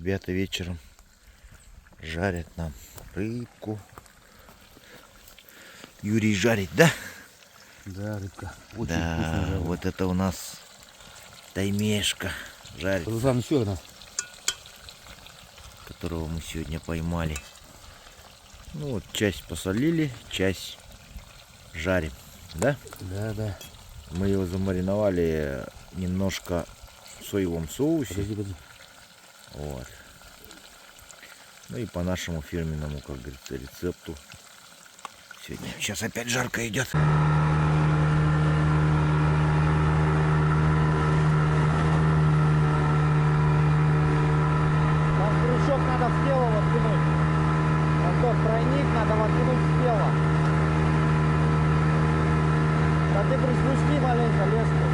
ребята вечером жарят нам рыбку. Юрий жарит, да? Да, рыбка. Очень да, вкусная. вот это у нас таймешка жарит, Руслан, еще одна. которого мы сегодня поймали. Ну вот часть посолили, часть жарим, да? Да, да. Мы его замариновали немножко в соевом соусе. Подожди. Вот. Ну и по нашему фирменному, как говорится, рецепту. Сегодня сейчас опять жарко идет. Крючок надо слева воткнуть. Вот тот тройник надо воткнуть слева. Да ты приспусти маленько леску.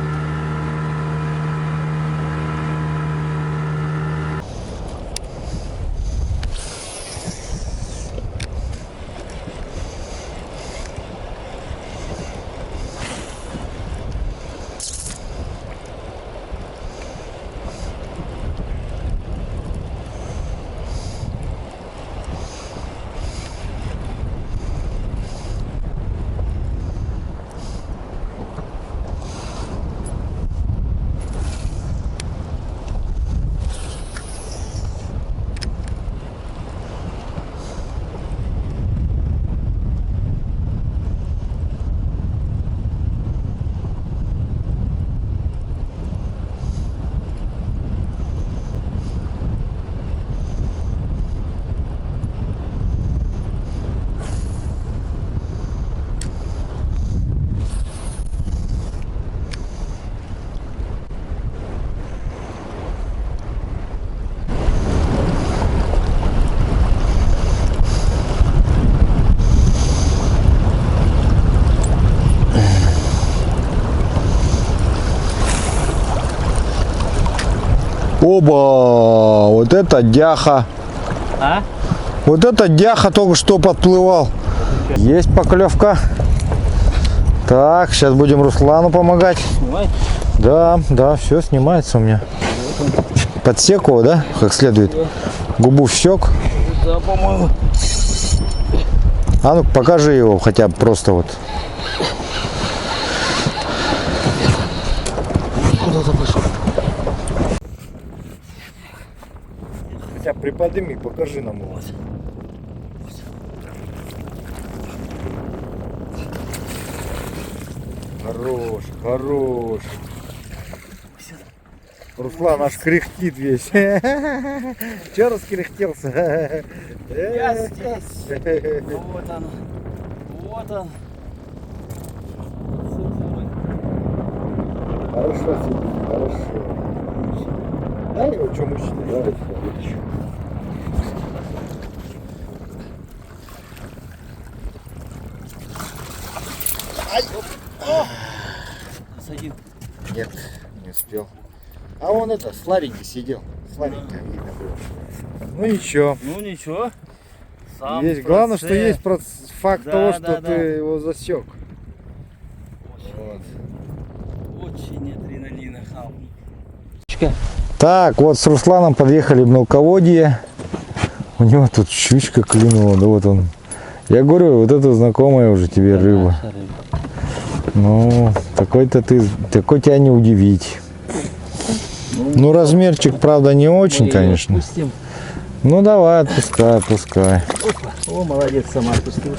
Оба, вот это дяха. А? Вот это дяха только что подплывал. Есть поклевка. Так, сейчас будем Руслану помогать. Снимай. Да, да, все снимается у меня. Подсек его, да, как следует. Губу всек. Да, по-моему. А ну покажи его хотя бы просто вот. Хотя приподними, покажи нам его. Хорош, хорош. Руслан аж кряхтит весь. Че раскряхтелся? Я здесь. Вот он. Вот он. Хорошо сидит, хорошо. Да, его что мужчина? Давай вытащу. Садим. Нет, не успел. А он это, слабенький сидел. Слабенько видно было. Ну ничего. Ну ничего. Сам Есть. Главное, что есть факт Да, того, что да, ты да. его засек. Вот. Очень адреналина хал. Так, вот с Русланом подъехали в мелководье. У него тут щучка клюнула, да вот он. Я говорю, вот это знакомая уже тебе рыба. Ну, такой-то ты, такой тебя не удивить. Ну, размерчик, правда, не очень, конечно. Отпустим. Ну, давай, отпускай, отпускай. О, молодец, сама отпустила.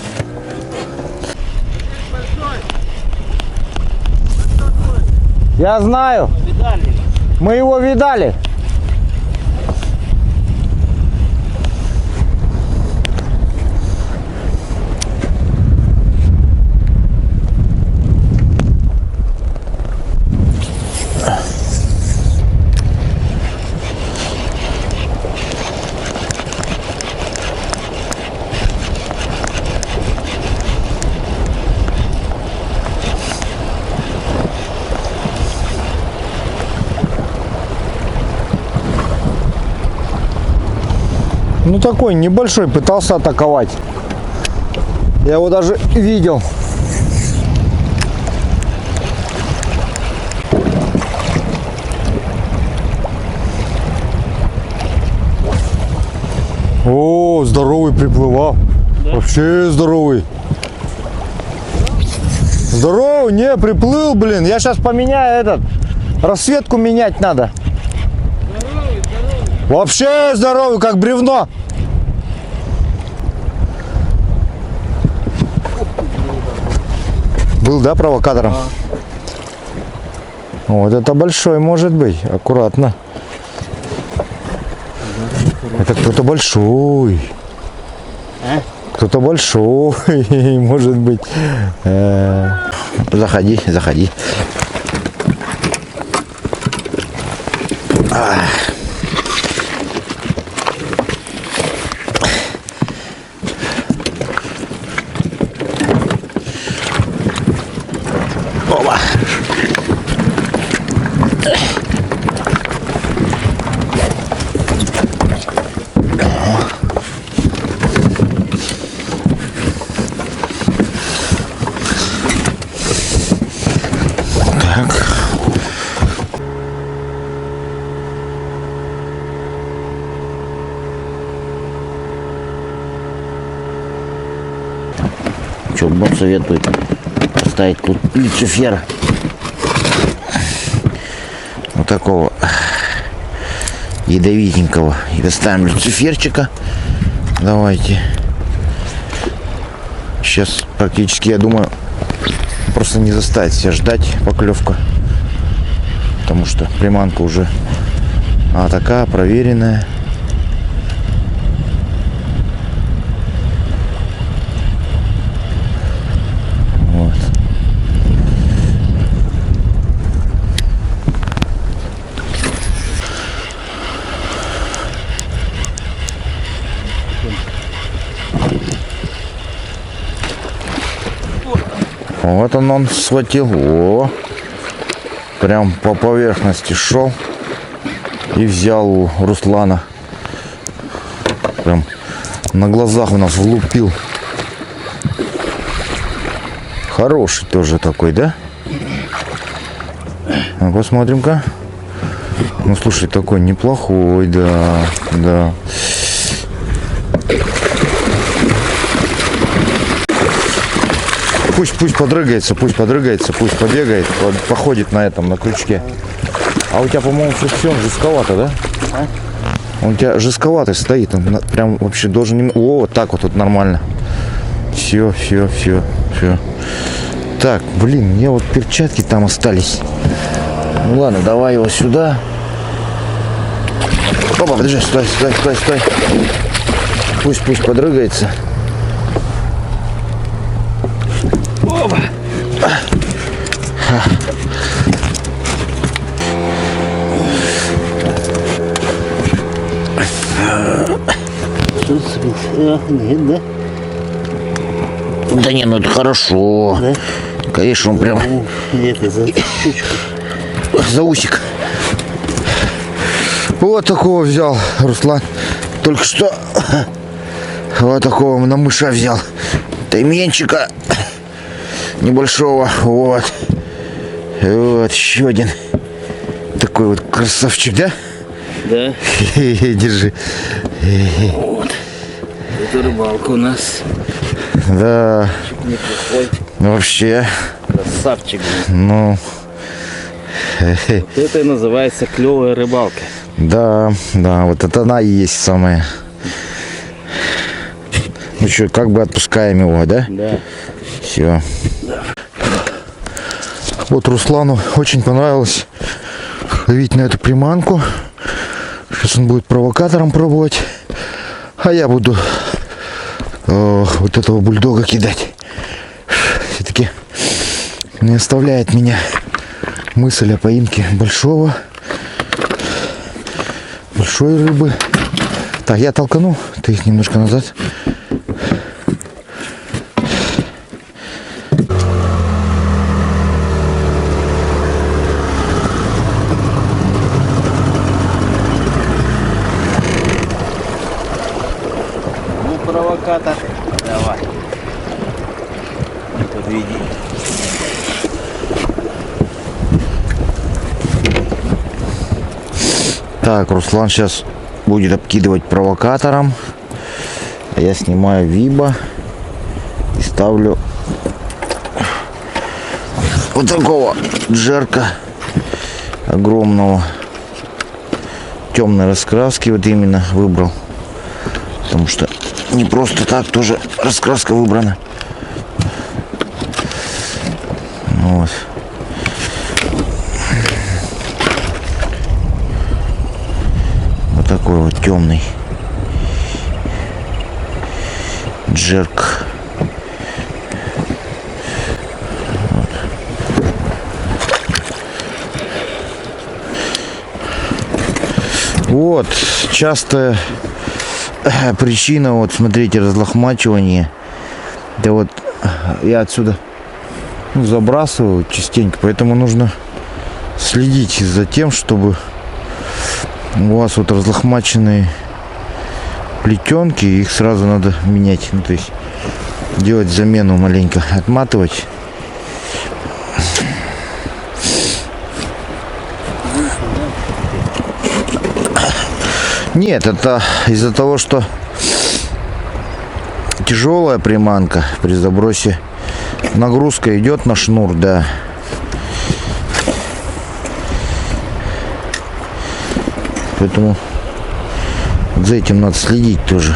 Я знаю, Видали? мы его видали. Ну такой небольшой, пытался атаковать. Я его даже видел. О, здоровый приплывал. Да? Вообще здоровый. Здоровый, не, приплыл, блин. Я сейчас поменяю этот. Расцветку менять надо. Здоровый, здоровый. Вообще здоровый, как бревно. Был, да, провокатором? Вот это большой может быть. Аккуратно. Это кто-то большой. А? Кто-то большой, может быть. Заходи, заходи. Опа. Так. Что, бот советует поставить тут Люцифера. Вот такого ядовитенького. И доставим Люциферчика. Давайте. Сейчас практически, я думаю, просто не заставить себя ждать поклевка. Потому что приманка уже такая проверенная. Вот. Вот он схватил. О, прям по поверхности шел и взял у Руслана. Прям на глазах у нас влупил. Хороший тоже такой, да? Ну, посмотрим-ка. Ну, слушай, такой неплохой, да, да. Пусть подрыгается, пусть побегает, походит на этом, на крючке. А у тебя, по-моему, фрикцион жестковато, да? А? Он у тебя жестковатый стоит, он прям вообще должен... О, вот так вот нормально. Все. Так, блин, мне вот перчатки там остались. Ну ладно, давай его сюда. Опа, подожди, стой. Пусть подрыгается. Опа. Нет, да? Да не, ну это хорошо. Да? Конечно, он прям Это за штучку. за усик. Вот такого взял Руслан. Только что вот такого на мыша взял. Тайменчика небольшого. Вот еще один. Такой вот красавчик, да? Да. Держи. Вот. Это рыбалка у нас. Да. Неплохой. Ну, вообще. Красавчик. Ну. Вот это и называется клевая рыбалка. Да, вот это она и есть самая. Ну что, как бы отпускаем его, да? Да. Все. Вот Руслану очень понравилось ловить на эту приманку. Сейчас он будет провокатором пробовать. А я буду вот этого бульдога кидать. Все-таки не оставляет меня мысль о поимке большой рыбы. Так, я толкану, ты их немножко назад. Ну, провокатор. Давай. Подведи. Так, Руслан сейчас будет обкидывать провокатором. Я снимаю виба и ставлю вот такого джерка огромного. Темной раскраски вот именно выбрал. Потому что не просто так тоже раскраска выбрана. Вот. Вот такой вот темный джерк. Вот частая причина, вот смотрите, разлохмачивания. Да вот я отсюда забрасываю частенько, поэтому нужно следить за тем, чтобы у вас вот разлохмаченные плетенки, их сразу надо менять, ну, то есть делать замену маленько, отматывать. Нет, это из-за того, что тяжелая приманка при забросе, нагрузка идет на шнур, да. Поэтому за этим надо следить тоже.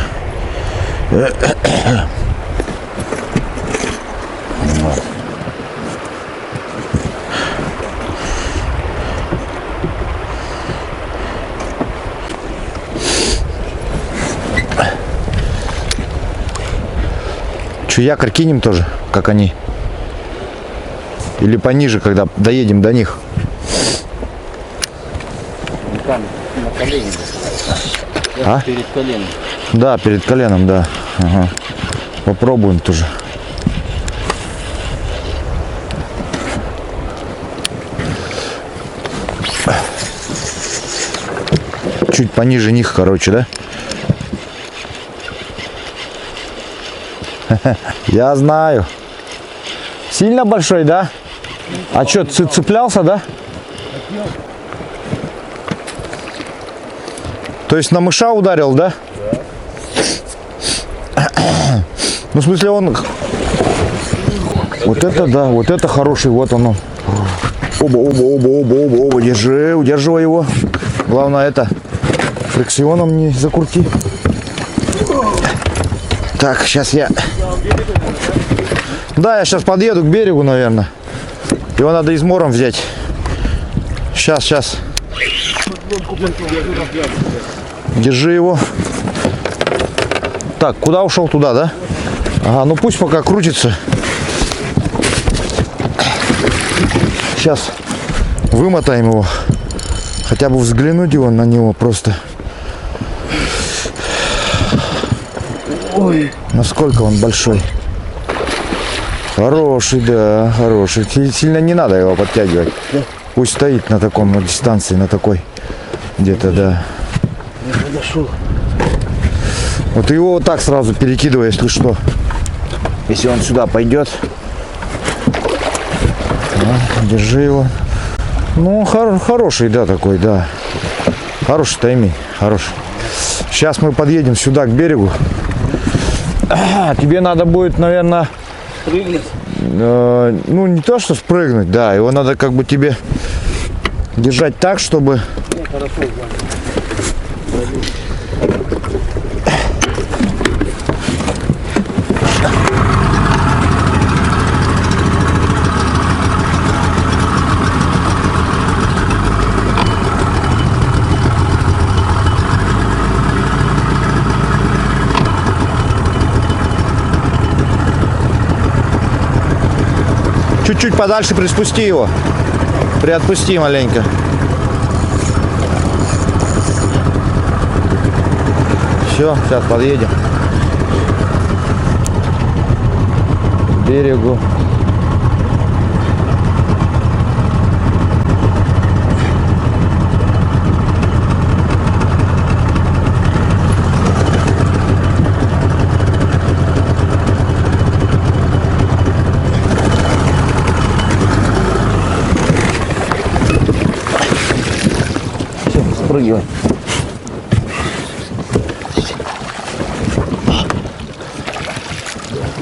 Че, якорь кинем тоже, как они? Или пониже, когда доедем до них? Там на колени. А? Перед коленом. Да, перед коленом, да. Ага. Попробуем тоже. Чуть пониже них, короче, да? Я знаю. Сильно большой, да? А что, цеплялся, да? То есть на мыша ударил, да? Ну, в смысле, он... Вот это, да, вот это хороший, вот он. Оба, держи, удерживай его. Главное, это фрикционом не закрути. Так, сейчас я... Да, я сейчас подъеду к берегу, наверное. Его надо измором взять. Сейчас. Держи его. Так, куда ушел? Туда, да? Ага, ну пусть пока крутится. Сейчас вымотаем его. Хотя бы взглянуть его на него просто. Ой, насколько он большой. Хороший, да, хороший. Сильно не надо его подтягивать. Пусть стоит на таком, на дистанции, на такой. Где-то, да. Я подошел. Вот его вот так сразу перекидывай, если что. Если он сюда пойдет. Да, держи его. Ну, хороший, да, такой, да. Хороший тайминг, хороший. Сейчас мы подъедем сюда, к берегу. Тебе надо будет, наверное... Прыгнуть? Ну, не то, что спрыгнуть, да. Его надо как бы тебе держать так, чтобы... Ну, хорошо, Чуть-чуть подальше приспусти его. Приотпусти маленько. Все, сейчас подъедем к берегу. Спрыгивай.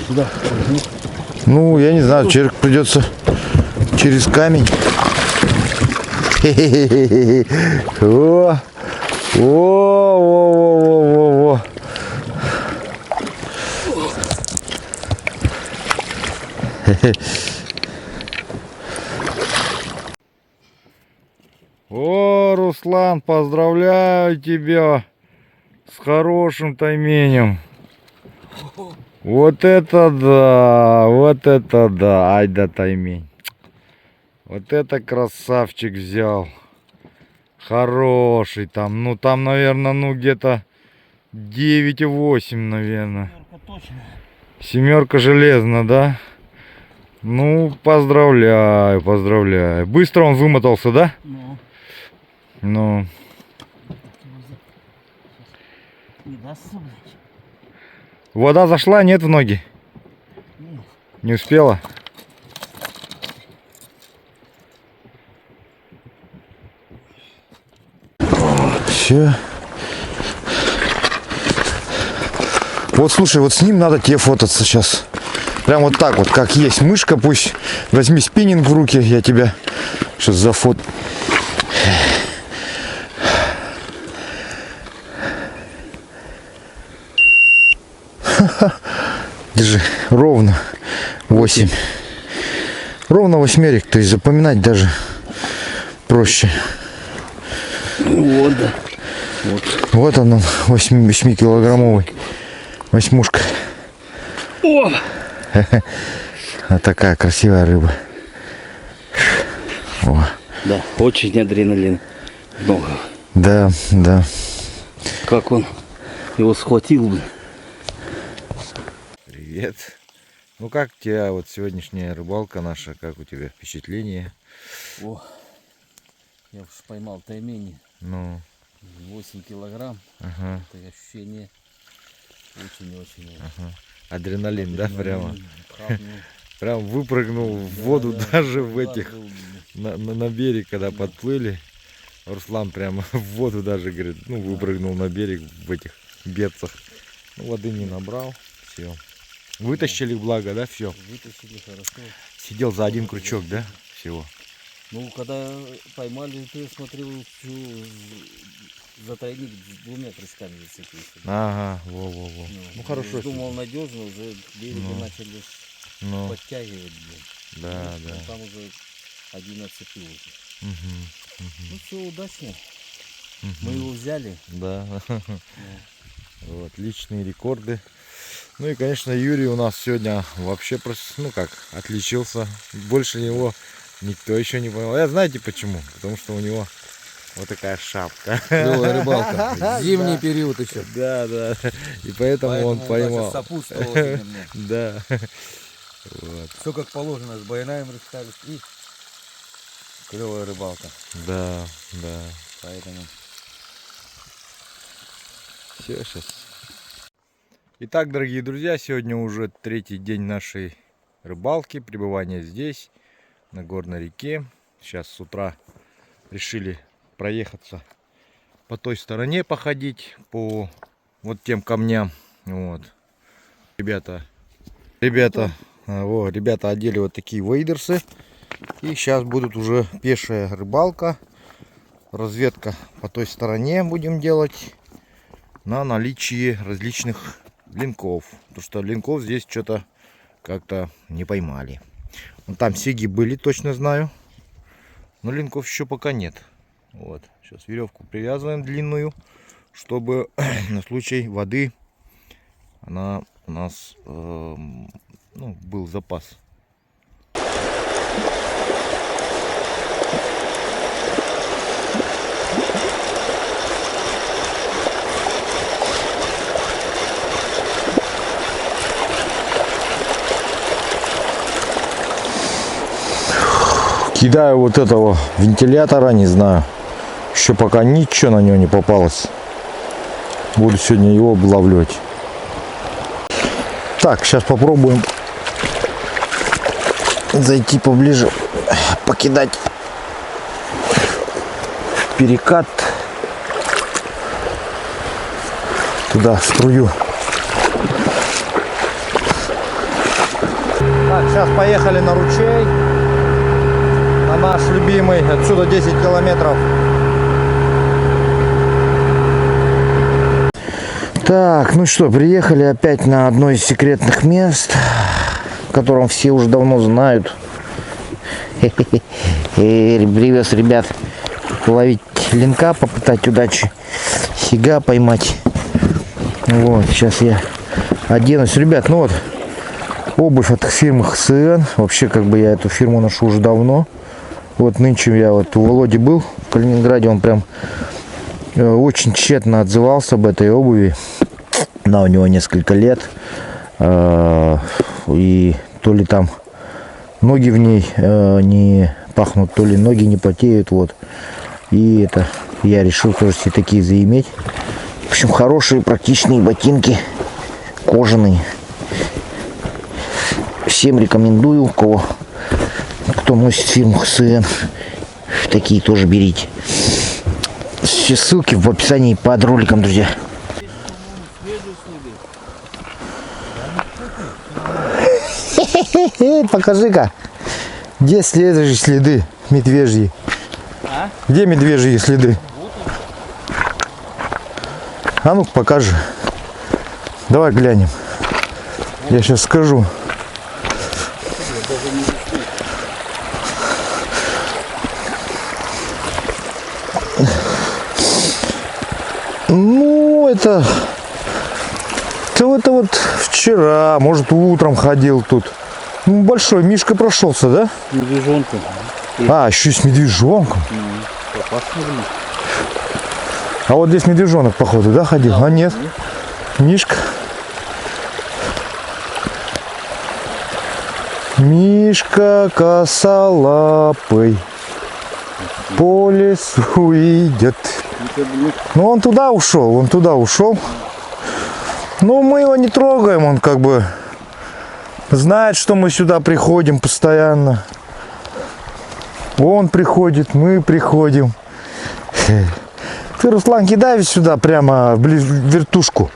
Сюда. Ну, я не знаю, черк придется через камень. Хе-хе-хе-хе. О, во. О, Руслан, поздравляю тебя с хорошим тайменем. Вот это да, ай да таймень. Вот это красавчик взял. Хороший там, ну там, наверное, ну где-то 9,8, наверное. Семерка железная, да? Ну, поздравляю. Быстро он вымотался, да? Ну. Не дастся, блядь. Вода зашла, нет в ноги? Нет. Не успела? Все. Вот слушай, вот с ним надо тебе фототься сейчас. Прям вот так вот, как есть мышка, пусть возьми спиннинг в руки, я тебя сейчас зафот. Держи, ровно 8. Ровно восьмерик, то есть запоминать даже проще. Вот, да. Вот он 8-килограммовый восьмушка. О! Вот такая красивая рыба. О. Да, очень адреналин. Много. Да. Как он его схватил, блин. Привет. Ну как у тебя вот сегодняшняя рыбалка наша, как у тебя впечатление? О, я уж поймал таймень. Ну, 8 килограмм. ага. Это ощущение очень-очень. Ага. Адреналин, да, прямо? Хапнул. Прям выпрыгнул в воду даже в удар этих, был, на берег, когда подплыли. Руслан прямо в воду даже, говорит, ну, выпрыгнул на берег в этих берцах. Ну, воды не набрал, все. Вытащили, благо, да, все. Вытащили хорошо. Сидел за один крючок, да, всего. Ну, когда поймали, ты смотрел, за тройник с 2 крючками зацепился. Ага, во. Ну, хорошо. Думал надежно, уже береги Ну. начали Ну, подтягивать. Блин. да. Ну, там уже один отцепил уже. Мгм, Ну все, удачно. мгм. Мы его взяли. Да. Ну, Вот, личные рекорды. Ну и, конечно, Юрий у нас сегодня вообще просто, ну как, отличился. Больше него никто еще не понял. Я знаете почему? Потому что у него вот такая шапка. Клевая рыбалка. Зимний период еще. Да. И поэтому он поймал. Сопутствовал мне. Да. Вот. Все как положено, с байнаем расстались и клевая рыбалка. Да. Поэтому Все, сейчас. Итак, дорогие друзья, сегодня уже 3-й день нашей рыбалки, пребывания здесь, на горной реке. Сейчас с утра решили проехаться по той стороне, походить по вот тем камням. Вот. Ребята одели вот такие вейдерсы. И сейчас будут уже пешая рыбалка. Разведка по той стороне будем делать на наличие различных линков. Потому что линков здесь что-то как-то не поймали. Вон там сеги были, точно знаю. Но линков еще пока нет. Вот. Сейчас веревку привязываем длинную, чтобы на случай воды она у нас был запас. Кидаю вот этого вентилятора, не знаю. Еще пока ничего на него не попалось. Буду сегодня его облавливать. Так, сейчас попробуем зайти поближе, покидать перекат туда, в струю. сейчас поехали на ручей. На наш любимый. Отсюда 10 километров. Так, ну что, приехали опять на одно из секретных мест, в котором все уже давно знают. Привез ребят ловить ленка, попытать удачи, сига поймать. Вот, сейчас я оденусь. Ребят, ну вот, обувь от фирмы ХСН. Вообще, как бы я эту фирму ношу уже давно. Вот нынче я вот у Володи был в Калининграде, он прям очень тщетно отзывался об этой обуви. Она у него несколько лет. И то ли там ноги в ней не пахнут, то ли ноги не потеют. Вот. И это я решил тоже себе такие заиметь. В общем, хорошие практичные ботинки. Кожаные. Всем рекомендую, кто носит фирму ХСН. Такие тоже берите. Все ссылки в описании под роликом, друзья. Покажи-ка, где следующие следы медвежьи? А? Где медвежьи следы? А ну-ка покажи. Давай глянем. Я сейчас скажу. Ну, это вот вчера, может, утром ходил тут. Ну, большой Мишка прошелся, да? Медвежонком. А, еще с медвежонком. А вот здесь медвежонок, походу, да, ходил? А нет. Мишка. Мишка косолапый по лесу идет. Ну, он туда ушел. Ну, мы его не трогаем, он как бы знает, что мы сюда приходим постоянно. Он приходит, мы приходим. Ты, Руслан, кидай сюда прямо в вертушку.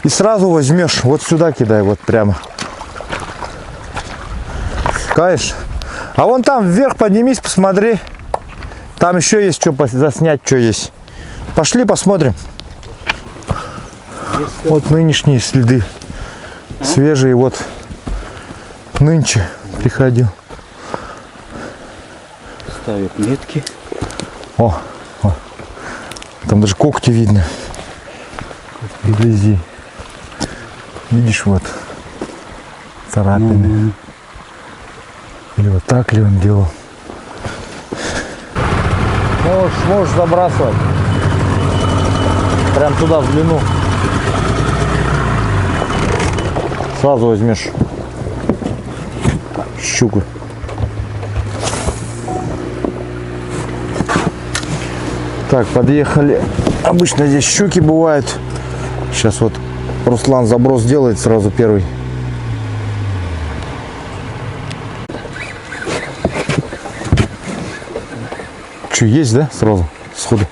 И сразу возьмешь, вот сюда кидай, вот прямо. Каешь? А вон там вверх поднимись, посмотри. Там еще есть что заснять, что есть. Пошли посмотрим. Вот нынешние следы. Свежие, вот нынче приходил. Ставят метки. О, там даже когти видно. Вблизи. Видишь, вот царапины. Или вот так ли он делал? Можешь забрасывать. Прям туда в длину. Сразу возьмешь щуку. Так, подъехали. Обычно здесь щуки бывают. Сейчас вот Руслан заброс делает сразу первый. Что, есть, да? Сразу, сходу.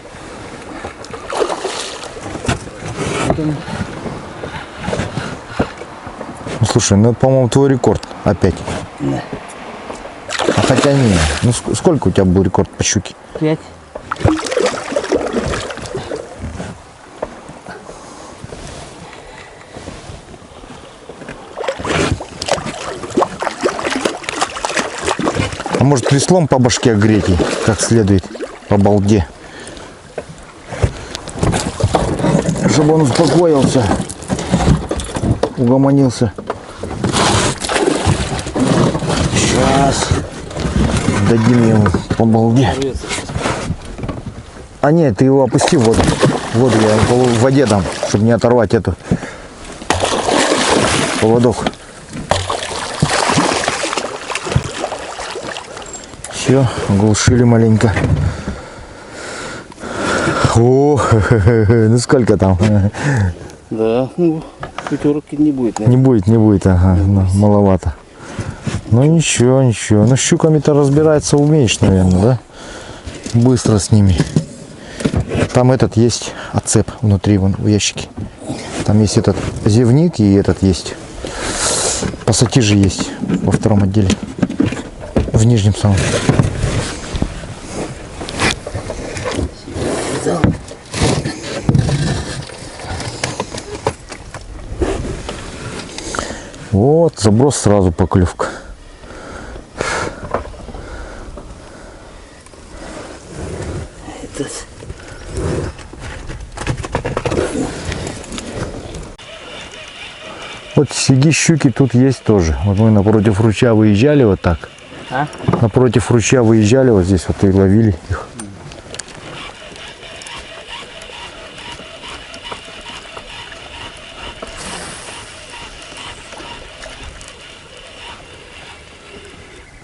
Ну, слушай, ну это, по-моему, твой рекорд опять. А хотя не. Ну сколько у тебя был рекорд по щуке? 5. А может, веслом по башке огреть, как следует, по балде. Чтобы он успокоился, угомонился. Сейчас дадим ему по балде. А нет, ты его опусти в воду. В воду я ему в воде дам, чтобы не оторвать эту поводок. Все, оглушили маленько. О, ну сколько там? Да, ну, пятерки не будет, Не будет, ага, ну, маловато. Ну ничего. Ну с щуками-то разбираться умеешь, наверное, да? Быстро с ними. Там этот есть отцеп внутри, вон в ящике. Там есть этот зевник и этот есть пассатижи есть во втором отделе. В нижнем самом. Вот, заброс сразу поклевка. Вот сиги щуки тут есть тоже. Вот мы напротив ручья выезжали вот так. А? Напротив ручья выезжали, вот здесь вот и ловили их.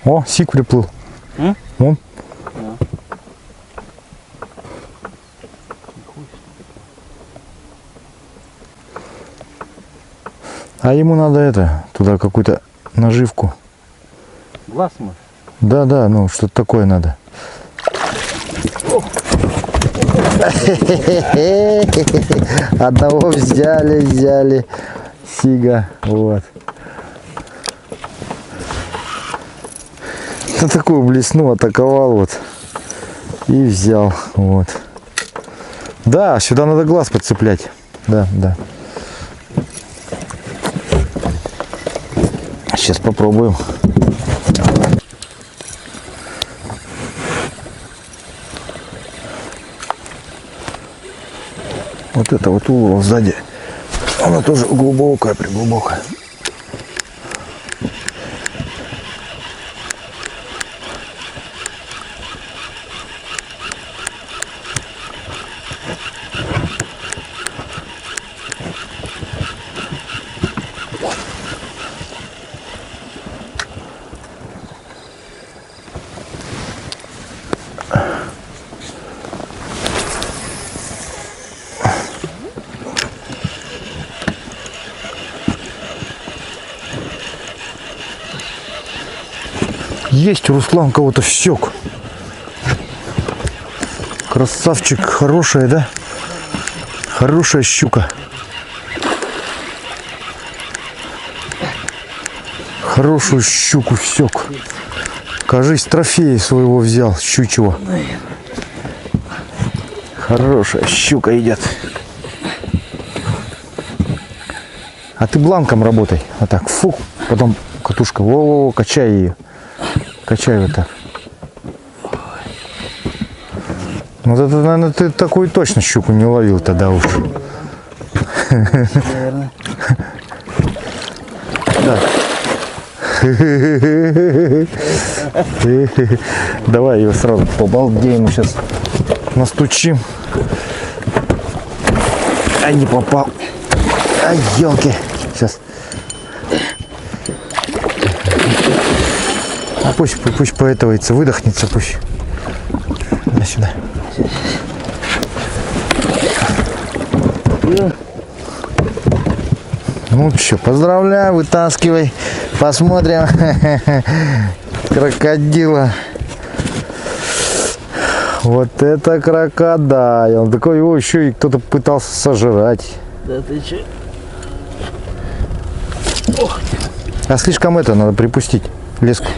О, сик приплыл. Вон. А ему надо это, туда какую-то наживку. Глаз может. Да, да, ну что-то такое надо. Одного взяли сига, вот. На такую блесну атаковал вот и взял, вот. Да, сюда надо глаз подцеплять, да, да. Сейчас попробуем. Вот это вот угол сзади, она тоже глубокая, приглубокая. Есть, Руслан кого-то всек. Красавчик, хорошая, да? Хорошая щука. Хорошую щуку всек. Кажись, трофей своего взял, щучего. Хорошая щука идет. А ты бланком работай. Вот так, фу. Потом катушка. Во-во-во, качай ее. Качай вот так. Вот это, наверное, ты такую точно щуку не ловил тогда уж. Наверное. Давай ее сразу по балде ему сейчас настучим. Ай, не попал. Ай, елки. Сейчас. А пусть поэтовается, выдохнется, пусть. На сюда. Ну что, поздравляю, вытаскивай. Посмотрим. Крокодила. Вот это крокодай. Он такой, его еще и кто-то пытался сожрать. Да ты че? А слишком это надо припустить. Леску.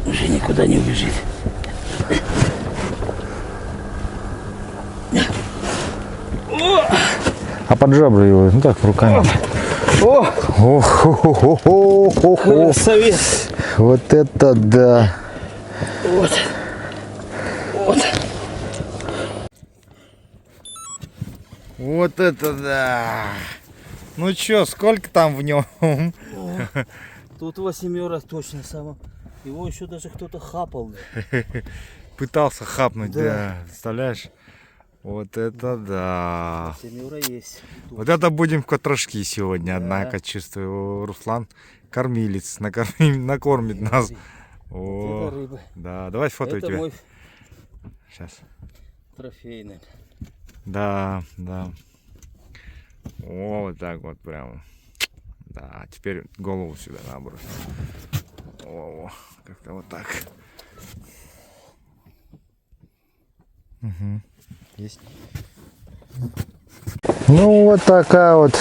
Уже никуда не убежит. А под жабры его, ну так, руками. О! Красавец. Вот это да. Вот. Вот. Вот это да. Ну чё, сколько там в нем? Тут 8 точно само. Его еще даже кто-то хапал. Пытался хапнуть, Да. да. Представляешь? Вот это да. 7 есть. Вот это будем в катрошки сегодня, Да. однако, чувствую. Руслан кормилец, накормит нас. Вот О, это рыба. да, давай фото Это тебя. мой Сейчас. трофейный. Да, да. О, вот так вот прям. Да, теперь голову сюда набрось. О, как-то вот так. Угу. Есть. Ну вот такая вот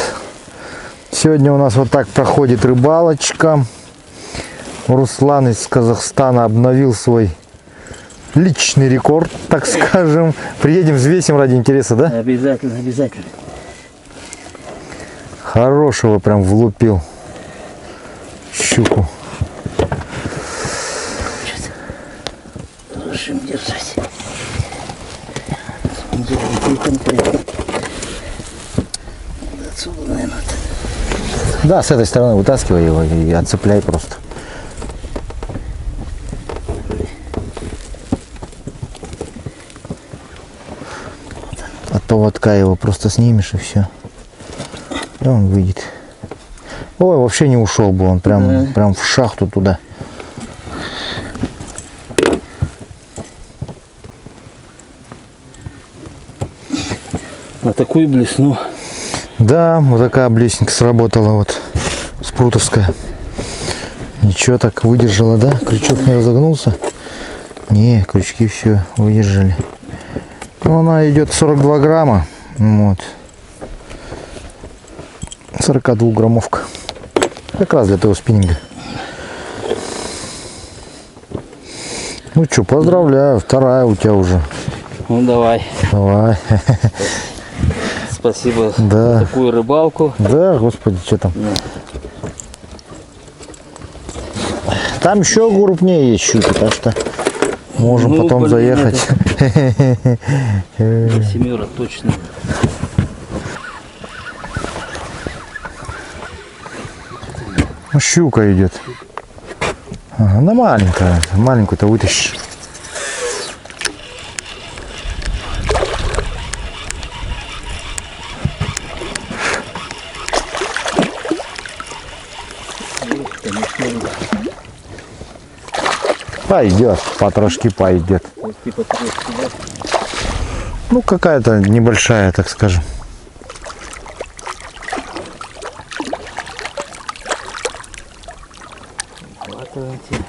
Сегодня у нас вот так проходит рыбалочка. Руслан из Казахстана обновил свой личный рекорд, так скажем. Приедем, взвесим ради интереса, да? Обязательно, обязательно. Хорошего прям влупил щуку. Хорошим держать. Конкретно. Отсюда, наверное. Да, с этой стороны вытаскивай его и отцепляй просто. От поводка его просто снимешь и все. И он выйдет. Ой, вообще не ушел бы, он прям в шахту туда. На такую блесну. Да, вот такая блесненька сработала вот, спрутовская. Ничего, так выдержала, да? Крючок не разогнулся? Не, крючки все выдержали. Ну, она идет 42 грамма. Вот. 42 граммовка. Как раз для того спиннинга. Ну что, поздравляю, вторая у тебя уже. Ну давай. Давай. Спасибо Да. за такую рыбалку. Да, господи, что там? Там еще крупнее есть щуки, так что можем Ну, потом блин, заехать. Семера точно. Ну, щука идет. Ага, она маленькая, маленькую-то вытащишь. Пойдет, потрошки пойдет. Вот типа трошки, да? Ну, какая-то небольшая, так скажем. Хватайте.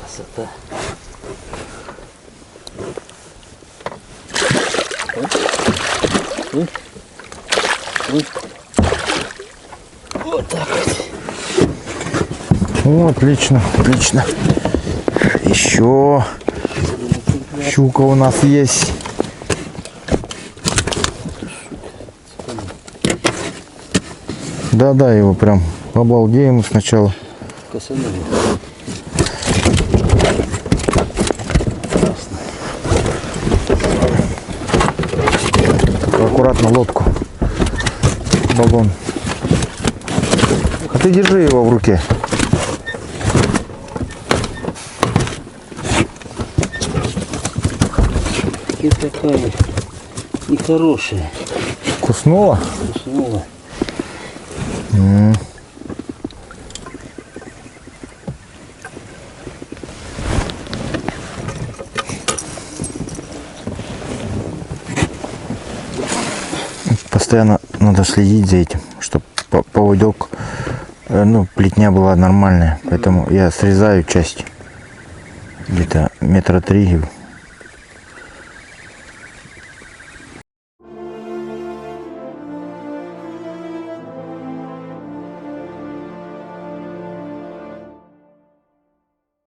Красота. Вот так вот. О, отлично, отлично. Еще щука у нас есть. Да, его прям обалдеем сначала. Косанули. Аккуратно лодку. Баллон. А ты держи его в руке. И такая нехорошая. Куснула? Уснула. Постоянно надо следить за этим, чтобы поводок, ну, плетня была нормальная. Поэтому я срезаю часть где-то метра 3